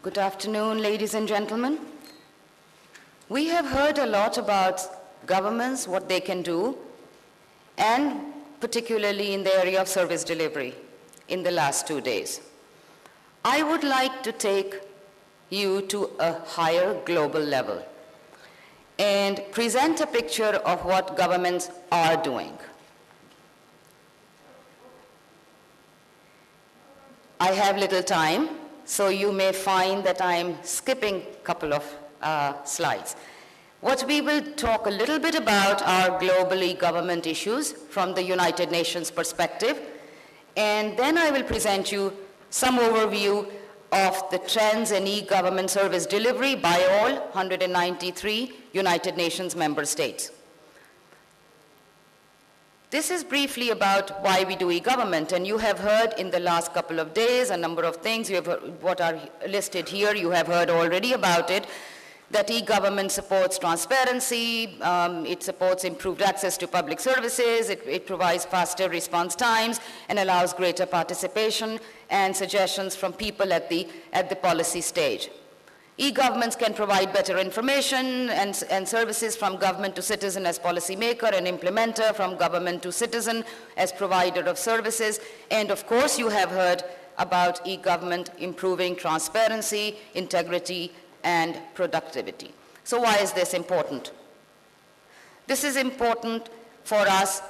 Good afternoon, ladies and gentlemen. We have heard a lot about governments, what they can do, and particularly in the area of service delivery in the last 2 days. I would like to take you to a higher global level and present a picture of what governments are doing. I have little time, so you may find that I'm skipping a couple of slides. What we will talk a little bit about are globally government issues from the United Nations perspective, and then I will present you some overview of the trends in e-government service delivery by all 193 United Nations member states. This is briefly about why we do e-government, and you have heard in the last couple of days a number of things. You have heard what are listed here. You have heard already about it, that e-government supports transparency, it supports improved access to public services, it provides faster response times, and allows greater participation and suggestions from people at the policy stage. E-governments can provide better information and services from government to citizen as policymaker and implementer, from government to citizen as provider of services. And of course, you have heard about e-government improving transparency, integrity, and productivity. So why is this important? This is important for us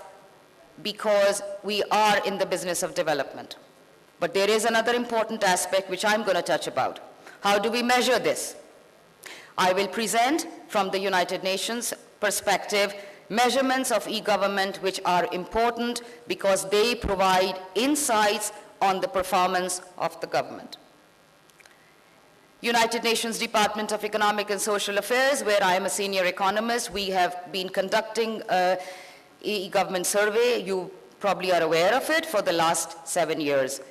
because we are in the business of development. But there is another important aspect which I'm going to touch about. How do we measure this? I will present from the United Nations perspective measurements of e-government which are important because they provide insights on the performance of the government. United Nations Department of Economic and Social Affairs, where I am a senior economist, we have been conducting an e-government survey. You probably are aware of it for the last 7 years.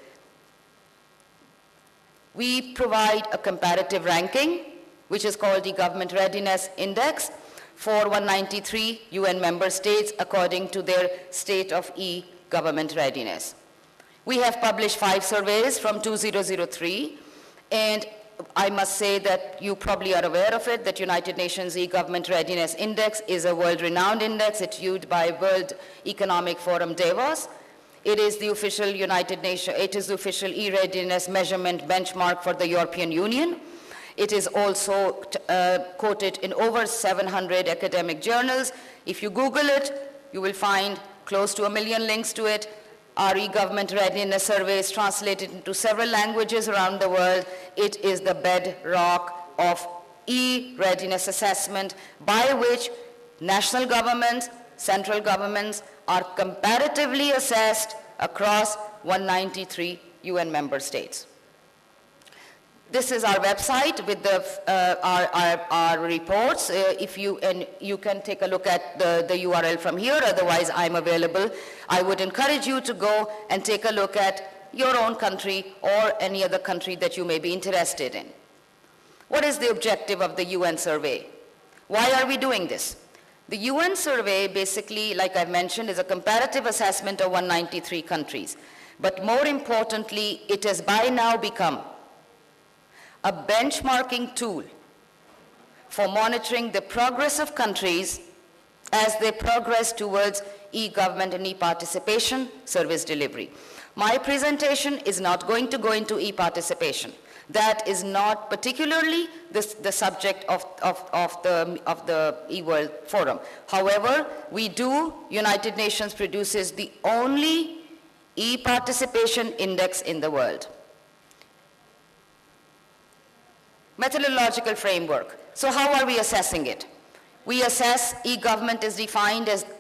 We provide a comparative ranking, which is called the Government Readiness Index, for 193 UN member states according to their state of e-government readiness. We have published 5 surveys from 2003, and I must say that you probably are aware of it, that United Nations e-government readiness index is a world-renowned index. It's used by World Economic Forum Davos. It is the official official e-readiness measurement benchmark for the European Union. It is also quoted in over 700 academic journals. If you Google it, you will find close to 1 million links to it. Our e-government readiness survey is translated into several languages around the world. It is the bedrock of e-readiness assessment by which national governments, central governments are comparatively assessed across 193 UN member states. This is our website with our reports. You can take a look at the URL from here, otherwise I'm available. I would encourage you to go and take a look at your own country or any other country that you may be interested in. What is the objective of the UN survey? Why are we doing this? The UN survey basically, like I've mentioned, is a comparative assessment of 193 countries. But more importantly, it has by now become a benchmarking tool for monitoring the progress of countries as they progress towards e-government and e-participation service delivery. My presentation is not going to go into e-participation. That is not particularly the subject of the eWorld Forum. However, United Nations produces the only e-participation index in the world. Methodological framework. So how are we assessing it? We assess e-government as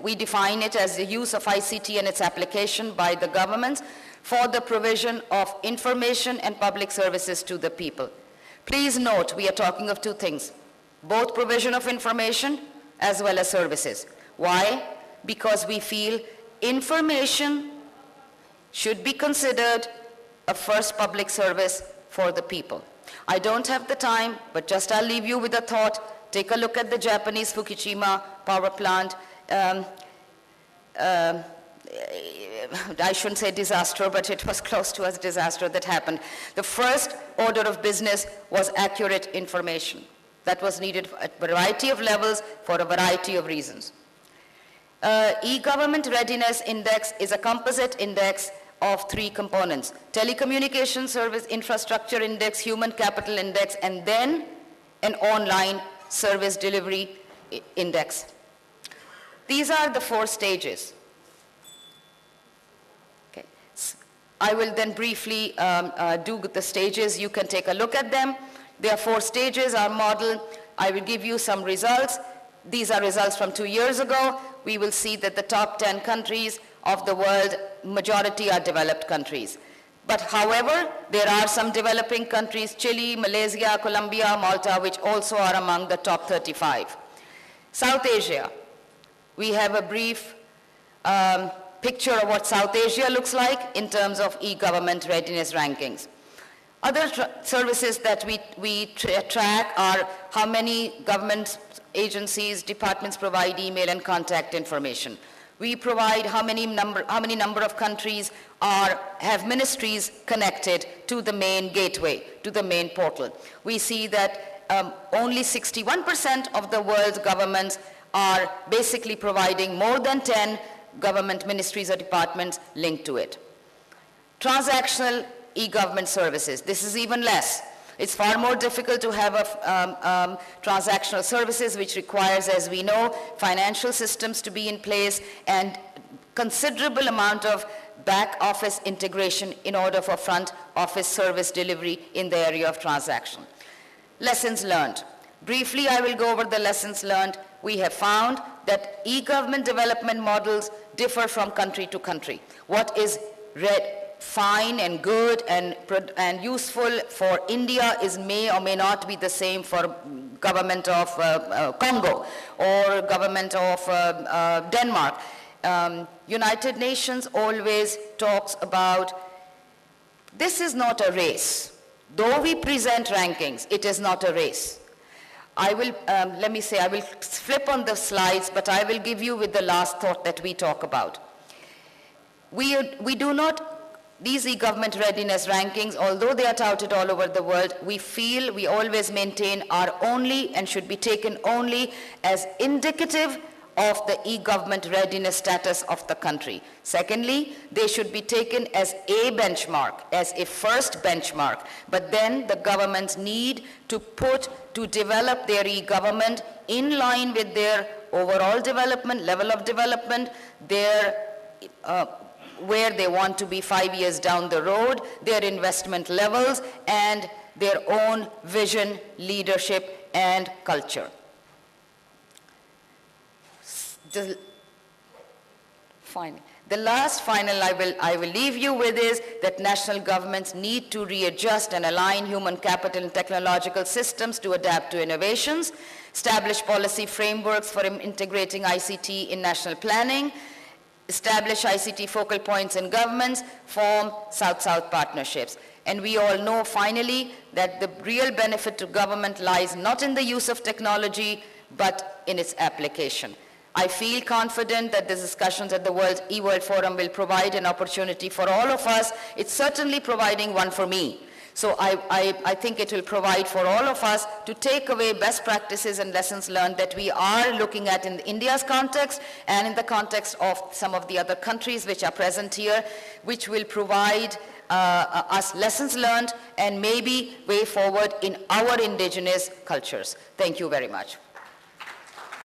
we define it as the use of ICT and its application by the governments for the provision of information and public services to the people. Please note, we are talking of 2 things, both provision of information as well as services. Why? Because we feel information should be considered a first public service for the people. I don't have the time, but just I'll leave you with a thought. Take a look at the Japanese Fukushima power plant I shouldn't say disaster, but it was close to a disaster that happened. The first order of business was accurate information. That was needed at a variety of levels for a variety of reasons. E-Government Readiness Index is a composite index of 3 components: Telecommunication Service Infrastructure Index, Human Capital Index, and then an online service delivery index. These are the 4 stages. Okay. I will then briefly do the stages. You can take a look at them. There are 4 stages, our model. I will give you some results. These are results from 2 years ago. We will see that the top 10 countries of the world, majority are developed countries. But however, there are some developing countries, Chile, Malaysia, Colombia, Malta, which also are among the top 35. South Asia. We have a brief picture of what South Asia looks like in terms of e-government readiness rankings. Other services that we track are how many government agencies, departments provide email and contact information. We provide how many number of countries have ministries connected to the main gateway, to the main portal. We see that only 61% of the world's governments are basically providing more than 10 government ministries or departments linked to it. Transactional e-government services. This is even less. It's far more difficult to have transactional services, which requires, as we know, financial systems to be in place and considerable amount of back office integration in order for front office service delivery in the area of transaction. Lessons learned. Briefly, I will go over the lessons learned. We have found that e-government development models differ from country to country. What is fine and good and useful for India may or may not be the same for government of Congo or government of Denmark. United Nations always talks about this is not a race. Though we present rankings, it is not a race. I will, I will flip on the slides, but I will give you with the last thought that we talk about. We do not, these e-government readiness rankings, although they are touted all over the world, we feel we always maintain are only and should be taken only as indicative of the e-government readiness status of the country. Secondly, they should be taken as a benchmark, as a first benchmark, but then the governments need to develop their e-government in line with their overall development, level of development, their where they want to be 5 years down the road, their investment levels, and their own vision, leadership, and culture. The last final I will leave you with is that national governments need to readjust and align human capital and technological systems to adapt to innovations, establish policy frameworks for integrating ICT in national planning, establish ICT focal points in governments, form South-South partnerships. And we all know finally that the real benefit to government lies not in the use of technology, but in its application. I feel confident that the discussions at the eWorld Forum will provide an opportunity for all of us. It's certainly providing one for me. So I think it will provide for all of us to take away best practices and lessons learned that we are looking at in India's context and in the context of some of the other countries which are present here, which will provide us lessons learned and maybe way forward in our indigenous cultures. Thank you very much.